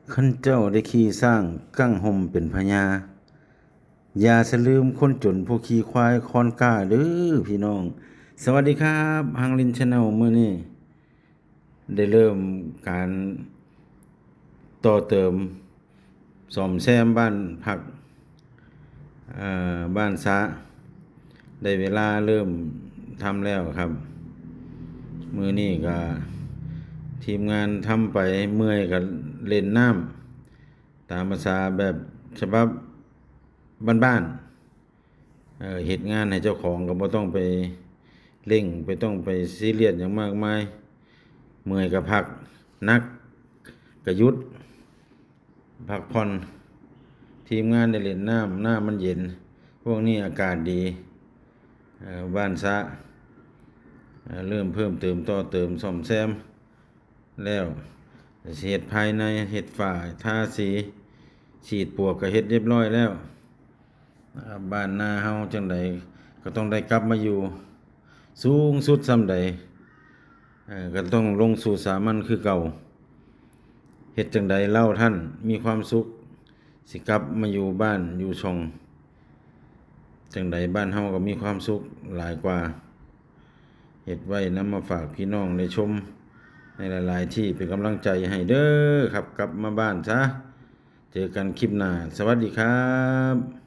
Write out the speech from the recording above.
คันเจ้าได้ขี่สร้างกั้งห่มเป็นพญาอย่าสะลืมคนจนผู้ขี่ควายคอนกล้าเด้อพี่น้อง สวัสดีครับฮังลิน Channel มื้อนี้ได้เริ่มการต่อเติมซ่อมแซมบ้านพักบ้านซะได้เวลาเริ่มทำแล้วครับ มื้อนี้ก็ทีมงานทำไปเมื่อยก็เล่นน้ำตามภาษาแบบฉบับบ้านๆเฮ็ดงานให้เจ้าของก็บ่ต้องไปเร่งไปต้องไปซีเรียสหยังมากมายเมื่อยก็พักนักก็หยุดพักผ่อนทีมงานได้เล่นน้ำมันเย็นพวกนี้อากาศดีบ้านซะเริ่มเพิ่มเติมต่อเติมซ่อมแซมแล้วสิเฮ็ดภายในเฮ็ดฝ้าทาสีฉีดปลวกก็เฮ็ดเรียบร้อยแล้วบ้านนาเฮาจังใดก็ต้องได้กลับมาอยู่สูงสุดส่ำใดก็ต้องลงสู่สามัญคือเก่าเฮ็ดจังใดเล่าท่านมีความสุขสิกลับมาอยู่บ้านอยู่ช่องจังใดบ้านเฮาก็มีความสุขหลายกว่าเฮ็ดไว้นำมาฝากพี่น้องได้ชมในหลายๆที่เป็นกำลังใจให้เด้อครับกลับมาบ้านซะเจอกันคลิปหน้าสวัสดีครับ